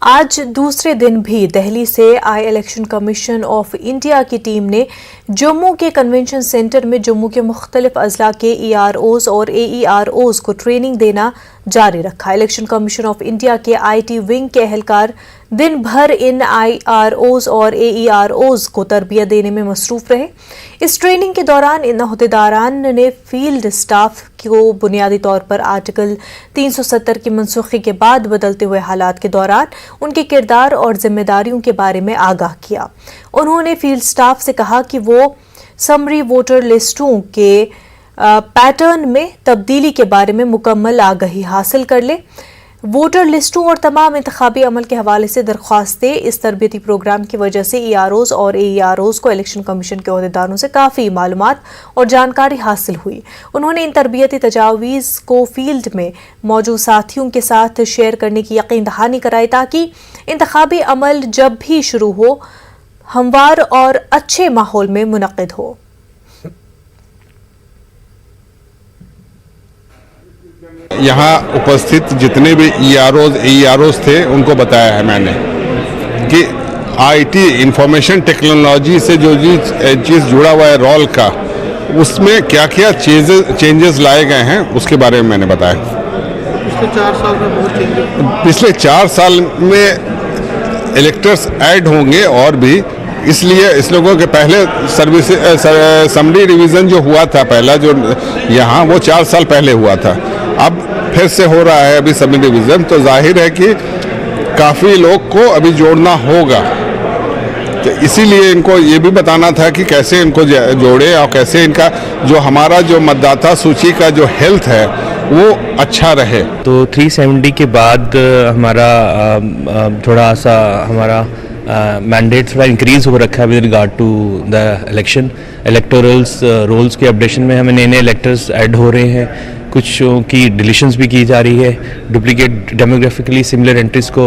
آج دوسرے دن بھی دہلی سے آئے الیکشن کمیشن آف انڈیا کی ٹیم نے جموں کے کنونشن سینٹر میں جموں کے مختلف اضلاع کے ای آر اوز اور اے ای آر اوز کو ٹریننگ دینا جاری رکھا۔ الیکشن کمیشن آف انڈیا کے آئی ٹی ونگ کے اہلکار دن بھر ان آئی آر اوز اور اے ای آر اوز کو تربیت دینے میں مصروف رہے۔ اس ٹریننگ کے دوران ان عہدیداران نے فیلڈ سٹاف کو بنیادی طور پر آرٹیکل 370 کی منسوخی کے بعد بدلتے ہوئے حالات کے دوران ان کے کردار اور ذمہ داریوں کے بارے میں آگاہ کیا۔ انہوں نے فیلڈ سٹاف سے کہا کہ وہ سمری ووٹر لسٹوں کے پیٹرن میں تبدیلی کے بارے میں مکمل آگاہی حاصل کر لے۔ ووٹر لسٹوں اور تمام انتخابی عمل کے حوالے سے درخواستیں اس تربیتی پروگرام کی وجہ سے ای آر اوز اور اے ای آر اوز کو الیکشن کمیشن کے عہدیداروں سے کافی معلومات اور جانکاری حاصل ہوئی۔ انہوں نے ان تربیتی تجاویز کو فیلڈ میں موجود ساتھیوں کے ساتھ شیئر کرنے کی یقین دہانی کرائی تاکہ انتخابی عمل جب بھی شروع ہو ہموار اور اچھے ماحول میں منعقد ہو۔ یہاں اپستھت جتنے بھی ای آر اوز تھے ان کو بتایا ہے میں نے کہ آئی ٹی انفارمیشن ٹیکنالوجی سے جو چیز جڑا ہوا ہے رول کا، اس میں کیا کیا چینجز لائے گئے ہیں اس کے بارے میں نے بتایا۔ پچھلے 4 سال میں الیکٹرز ایڈ ہوں گے اور بھی، اس لیے اس لوگوں کے پہلے اسمبلی ڈویژن جو ہوا تھا پہلا جو یہاں وہ 4 سال پہلے ہوا تھا، اب پھر سے ہو رہا ہے ابھی اسمبلی ڈویژن، تو ظاہر ہے کہ کافی لوگ کو ابھی جوڑنا ہوگا۔ تو اسی لیے ان کو یہ بھی بتانا تھا کہ کیسے ان کو جوڑے اور کیسے ان کا جو ہمارا جو متداتا سوچی کا جو ہیلتھ ہے وہ اچھا رہے۔ تو 370 کے بعد ہمارا تھوڑا سا ہمارا مینڈیٹ تھوڑا انکریز ہو رکھا ہے with regard to the election electoral rolls کے اپڈیشن میں ہمیں نئے الیکٹرز ایڈ ہو رہے ہیں، کچھ کی ڈیلیشنز بھی کی جا رہی ہے، ڈپلیکیٹ ڈیموگرافکلی سملر انٹریز کو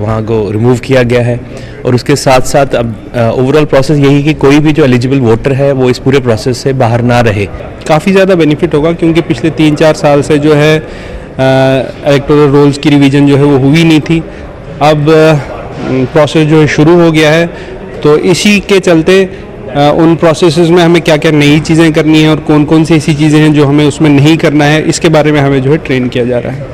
وہاں کو ریموو کیا گیا ہے، اور اس کے ساتھ ساتھ اب اوور آل پروسیس یہی کہ کوئی بھی جو ایلیجیبل ووٹر ہے وہ اس پورے پروسیس سے باہر نہ رہے۔ کافی زیادہ بینیفٹ ہوگا کیونکہ پچھلے 3-4 سال سے جو ہے الیکٹورل رولز کی ریویژن جو ہے وہ ہوئی نہیں تھی، اب پروسیس جو ہے شروع ہو گیا ہے، تو اسی کے چلتے ان پروسیسز میں ہمیں کیا کیا نئی چیزیں کرنی ہیں اور کون کون سی ایسی چیزیں ہیں جو ہمیں اس میں نہیں کرنا ہے، اس کے بارے میں ہمیں جو ہے ٹرین کیا جا رہا ہے۔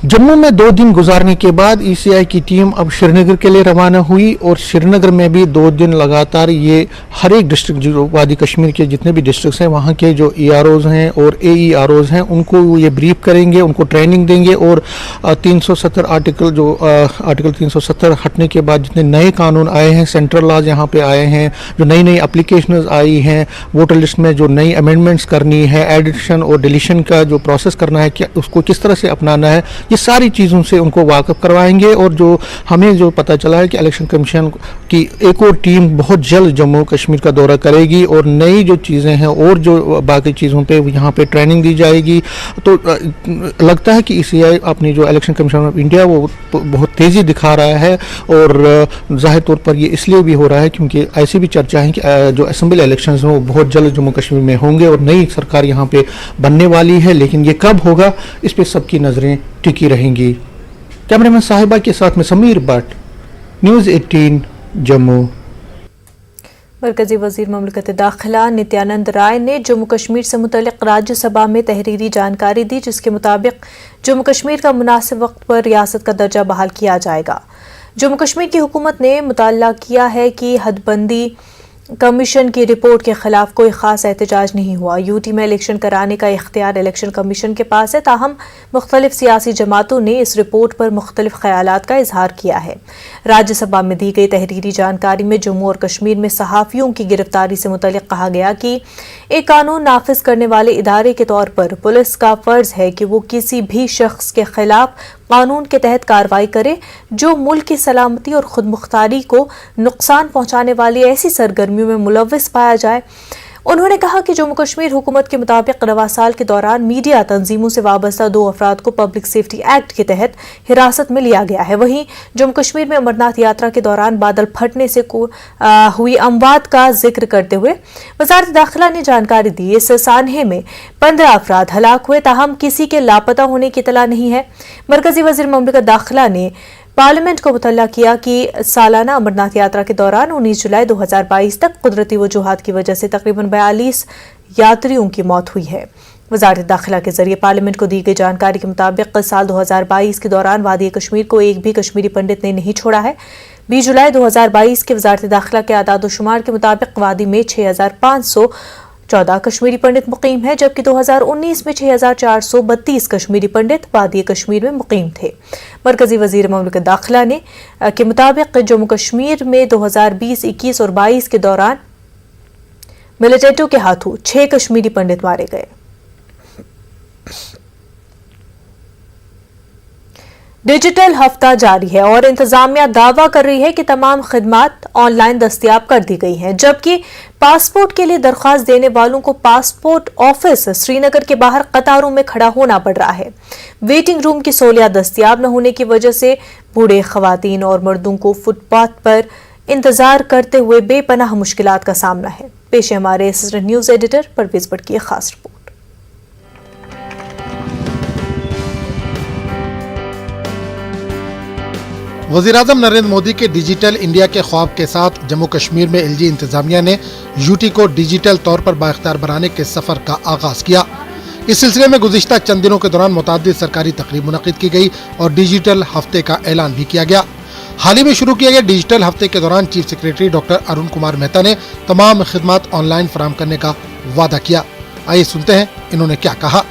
جموں میں 2 دن گزارنے کے بعد ای سی آئی کی ٹیم اب شری نگر کے لیے روانہ ہوئی، اور شری نگر میں بھی 2 دن لگاتار یہ ہر ایک ڈسٹرکٹ جو وادی کشمیر کے جتنے بھی ڈسٹرکٹس ہیں وہاں کے جو ای آر اوز ہیں اور اے ای آر اوز ہیں ان کو یہ بریف کریں گے، ان کو ٹریننگ دیں گے، اور 370 آرٹیکل 370 ہٹنے کے بعد جتنے نئے قانون آئے ہیں، سینٹرل لاز یہاں پہ آئے ہیں، جو نئی اپلیکیشنز آئی ہیں، ووٹر لسٹ میں جو نئی امینڈمنٹس کرنی ہے، ایڈیشن اور ڈیلیشن کا جو پروسیس کرنا ہے اس کو کس طرح سے اپنانا ہے، یہ ساری چیزوں سے ان کو واقف کروائیں گے۔ اور جو ہمیں جو پتہ چلا ہے کہ الیکشن کمیشن کی ایک اور ٹیم بہت جلد جموں کشمیر کا دورہ کرے گی، اور نئی جو چیزیں ہیں اور جو باقی چیزوں پہ یہاں پہ ٹریننگ دی جائے گی۔ تو لگتا ہے کہ ای سی آئی اپنی جو الیکشن کمیشن آف انڈیا وہ بہت تیزی دکھا رہا ہے، اور ظاہر طور پر یہ اس لیے بھی ہو رہا ہے کیونکہ ایسی بھی چرچا ہے کہ جو اسمبلی الیکشنز ہیں وہ بہت جلد جموں کشمیر میں ہوں گے اور نئی سرکار یہاں پہ بننے والی ہے، لیکن یہ کب ہوگا اس پہ سب کی نظریں ٹکی رہیں گی۔ کیمرہ مین صاحبہ کے ساتھ میں سمیر بٹ، نیوز 18 جموں۔ مرکزی وزیر مملکت داخلہ نتیانند رائے نے جموں کشمیر سے متعلق راجیہ سبھا میں تحریری جانکاری دی، جس کے مطابق جموں کشمیر کا مناسب وقت پر ریاست کا درجہ بحال کیا جائے گا۔ جموں کشمیر کی حکومت نے مطالعہ کیا ہے کہ حد بندی کمیشن کی رپورٹ کے خلاف کوئی خاص احتجاج نہیں ہوا۔ یو ٹی میں الیکشن کرانے کا اختیار الیکشن کمیشن کے پاس ہے، تاہم مختلف سیاسی جماعتوں نے اس رپورٹ پر مختلف خیالات کا اظہار کیا ہے۔ راجیہ سبھا میں دی گئی تحریری جانکاری میں جموں اور کشمیر میں صحافیوں کی گرفتاری سے متعلق کہا گیا کہ ایک قانون نافذ کرنے والے ادارے کے طور پر پولیس کا فرض ہے کہ وہ کسی بھی شخص کے خلاف قانون کے تحت کارروائی کرے جو ملک کی سلامتی اور خود مختاری کو نقصان پہنچانے والی ایسی سرگرمیوں میں ملوث پایا جائے۔ انہوں نے کہا کہ جموں کشمیر حکومت کے مطابق رواں سال کے دوران میڈیا تنظیموں سے وابستہ 2 افراد کو پبلک سیفٹی ایکٹ کے تحت حراست میں لیا گیا ہے۔ وہیں جموں کشمیر میں امرناتھ یاترا کے دوران بادل پھٹنے سے ہوئی اموات کا ذکر کرتے ہوئے وزارت داخلہ نے جانکاری دی اس سانحے میں 15 افراد ہلاک ہوئے، تاہم کسی کے لاپتہ ہونے کی اطلاع نہیں ہے۔ مرکزی وزیر مملکت داخلہ نے पार्लियामेंट को मुतल्ला किया कि सालाना अमरनाथ यात्रा के दौरान 19 जुलाई 2022 तक कुदरती वजूहात की वजह से तकरीबन 42 यात्रियों की मौत हुई है। वजारत दाखिला के जरिए पार्लियामेंट को दी गई जानकारी के मुताबिक साल 2022 के दौरान वादी कश्मीर को एक भी कश्मीरी पंडित ने नहीं छोड़ा है। 20 जुलाई 2022 के वजारत दाखिला के आदाद-ओ-शुमार के मुताबिक वादी में 6514 कश्मीरी पंडित मुकीम हैं, जबकि 2019 में 6432 कश्मीरी पंडित वादी कश्मीर में मुकीम थे। मरकजी वजीर ममलकत दाखिला ने के मुताबिक जम्मू कश्मीर में 2020, 21 और 22 के दौरान मिलिटेंटों के हाथों 6 कश्मीरी पंडित मारे गए। डिजिटल हफ्ता जारी है और इंतजामिया दावा कर रही है कि तमाम खिदमात ऑनलाइन दस्तयाब कर दी गई हैं, जबकि पासपोर्ट के लिए दरख्वास्त देने वालों को पासपोर्ट ऑफिस श्रीनगर के बाहर कतारों में खड़ा होना पड़ रहा है। वेटिंग रूम की सहूलियत दस्तयाब न होने की वजह से बूढ़े खवातीन और मर्दों को फुटपाथ पर इंतजार करते हुए बेपनाह मुश्किलात का सामना है। पेश है हमारे assistant news editor Parvez Bhatt की एक खास रिपोर्ट। वज़ीर-ए-आज़म नरेंद्र मोदी के डिजिटल इंडिया के ख्वाब के साथ जम्मू कश्मीर में एलजी इंतजामिया ने यूटी को डिजिटल तौर पर बाइख्तियार बनाने के सफ़र का आगाज़ किया। इस सिलसिले में गुज़िश्ता चंद दिनों के दौरान मुतअद्दिद सरकारी तकरीब मुनक़िद की गई और डिजिटल हफ्ते का ऐलान भी किया गया। हाल ही में शुरू किए गए डिजिटल हफ्ते के दौरान chief secretary doctor Arun Kumar Mehta ने तमाम खिदमात ऑनलाइन फराहम करने का वादा किया। आइए सुनते हैं इन्होंने क्या कहा।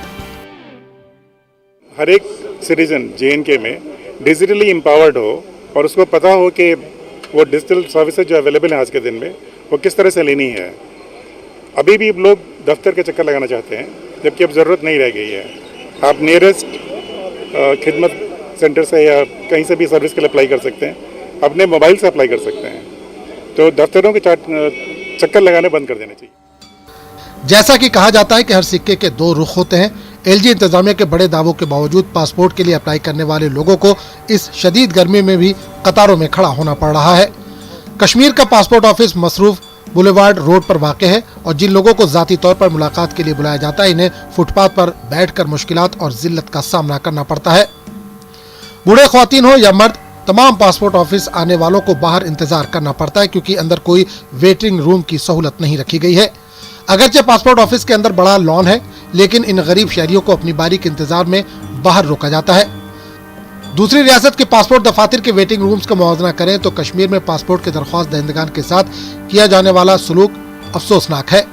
हर एक सिटीजन JNK में डिजिटली एम्पावर्ड हो और उसको पता हो कि वो डिजिटल सर्विसेज जो अवेलेबल है आज के दिन में वो किस तरह से लेनी है। अभी भी लोग दफ्तर के चक्कर लगाना चाहते हैं, जबकि अब ज़रूरत नहीं रह गई है। आप नियरेस्ट खिदमत सेंटर से या कहीं से भी सर्विस के लिए अप्लाई कर सकते हैं, अपने मोबाइल से अप्लाई कर सकते हैं। तो दफ्तरों के चक्कर लगाने बंद कर देने चाहिए। जैसा कि कहा जाता है कि हर सिक्के के दो रुख होते हैं, एलजी इंतजामिया के बड़े दावों के बावजूद पासपोर्ट के लिए अप्लाई करने वाले लोगों को इस शदीद गर्मी में भी कतारों में खड़ा होना पड़ रहा है। कश्मीर का पासपोर्ट ऑफिस मसरूफ बुलेवार्ड रोड पर वाक़ है और जिन लोगों को ज़ाती तौर पर मुलाकात के लिए बुलाया जाता है, इन्हें फुटपाथ पर बैठकर मुश्किलात और जिल्लत का सामना करना पड़ता है। बूढ़े ख्वातीन हो या मर्द, तमाम पासपोर्ट ऑफिस आने वालों को बाहर इंतजार करना पड़ता है, क्योंकि अंदर कोई वेटिंग रूम की सहूलत नहीं रखी गई है। अगरचे पासपोर्ट ऑफिस के अंदर बड़ा लॉन है, लेकिन इन गरीब शहरियों को अपनी बारी के इंतजार में बाहर रोका जाता है। दूसरी रियासत के पासपोर्ट दफातर के वेटिंग रूम्स का मुआवजा करें तो कश्मीर में पासपोर्ट के दरख्वास्त दहिंदगान के साथ किया जाने वाला सलूक अफसोसनाक है।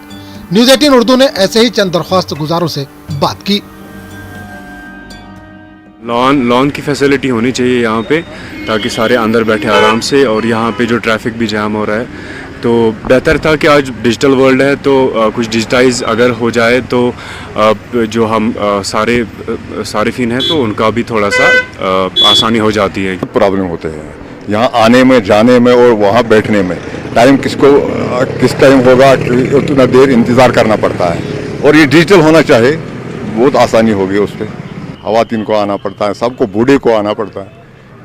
न्यूज़ 18 उर्दू ने ऐसे ही चंद दरख्वास्त गुजारों से बात की। लॉन की फैसिलिटी होनी चाहिए यहाँ पे, ताकि सारे अंदर बैठे आराम से, और यहाँ पे जो ट्रैफिक भी जाम हो रहा है तो बेहतर था कि आज डिजिटल वर्ल्ड है तो कुछ डिजिटाइज अगर हो जाए तो जो हम सारिफिन हैं तो उनका भी थोड़ा सा आसानी हो जाती है। प्रॉब्लम होते हैं यहाँ आने में, जाने में और वहाँ बैठने में। टाइम किस टाइम होगा उतना देर इंतज़ार करना पड़ता है, और ये डिजिटल होना चाहिए, बहुत आसानी होगी उस पर। खवातीन को आना पड़ता है, सबको, बूढ़े को आना पड़ता है,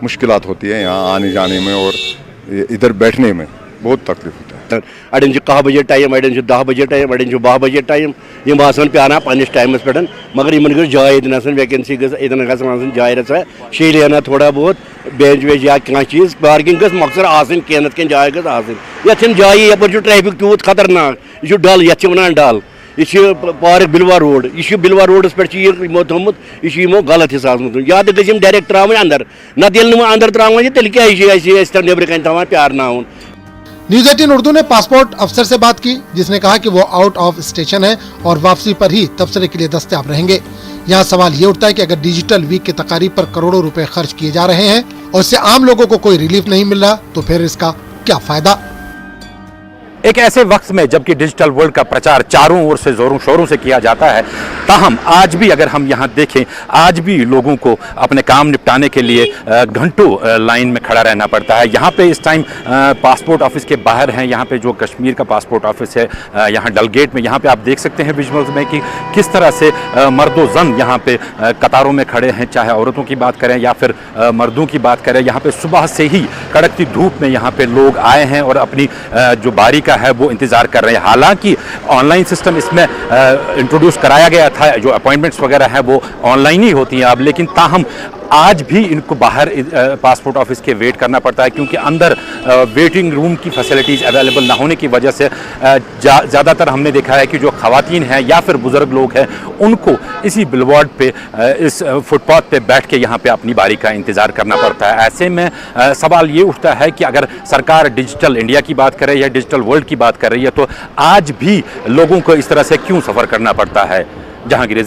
मुश्किलात होती है यहाँ आने जाने में और इधर बैठने में बहुत तकलीफ होता है। अड़न 10 बजे टाइम, अड़न 10 बजे टाइम, अड़न 12 बजे टाइम, यम आसान पे पन्निस टाइमस पे, मगर इन गई जाय इतन वैकेंसी गई जाय रचा शेलियाना थोड़ा बहुत बेंच वेंच या क्या चीज़ पार्किंग गस मकसद आसन कह कन जाय गस आसन। ये जाय यपर ट्रैफिक तूत खतरनाक, यह डल ये वन डल, यह पार्क बिलवा रोड, यह बिलवा रोडस पे यमो थोमुत, यह गलत हिसाब या तो गम डायरेक्ट त्रावन अंदर, नत अंदर त्रावन तेल क्या नबर कन थवान प्यारनाउन। न्यूज़ 18 उर्दू ने पासपोर्ट अफसर से बात की, जिसने कहा कि वो आउट ऑफ स्टेशन है और वापसी पर ही तबसरे के लिए दस्तयाब रहेंगे। यहाँ सवाल ये उठता है कि अगर डिजिटल वीक के तकारीब पर करोड़ों रुपए खर्च किए जा रहे हैं और इससे आम लोगों को कोई रिलीफ नहीं मिल रहा, तो फिर इसका क्या फायदा। एक ऐसे वक्त में जबकि डिजिटल वर्ल्ड का प्रचार चारों ओर से जोरों शोरों से किया जाता है, ताहम आज भी अगर हम यहाँ देखें, आज भी लोगों को अपने काम निपटाने के लिए घंटों लाइन में खड़ा रहना पड़ता है। यहाँ पे इस टाइम पासपोर्ट ऑफिस के बाहर हैं, यहाँ पे जो कश्मीर का पासपोर्ट ऑफिस है यहाँ डल गेट में, यहाँ पे आप देख सकते हैं विजुअल्स में कि किस तरह से मर्दो जन यहाँ पे कतारों में खड़े हैं, चाहे औरतों की बात करें या फिर मर्दों की बात करें। यहाँ पे सुबह से ही कड़कती धूप में यहाँ पे लोग आए हैं और अपनी जो बारी का है वो इंतजार कर रहे हैं। हालांकि ऑनलाइन सिस्टम इसमें इंट्रोड्यूस कराया गया था, जो अपॉइंटमेंट्स वगैरह है वो ऑनलाइन ही होती हैं अब, लेकिन ताहम आज भी इनको बाहर पासपोर्ट ऑफिस के वेट करना पड़ता है, क्योंकि अंदर वेटिंग रूम की फैसिलिटीज़ अवेलेबल ना होने की वजह से ज़्यादातर हमने देखा है कि जो ख़वातीन हैं या फिर बुज़ुर्ग लोग हैं उनको इसी बिलबोर्ड पे इस फुटपाथ पे बैठ के यहाँ पे अपनी बारी का इंतज़ार करना पड़ता है। ऐसे में सवाल ये उठता है कि अगर सरकार डिजिटल इंडिया की बात करे या डिजिटल वर्ल्ड की बात कर रही है तो आज भी लोगों को इस तरह से क्यों सफ़र करना पड़ता है। जहांगीर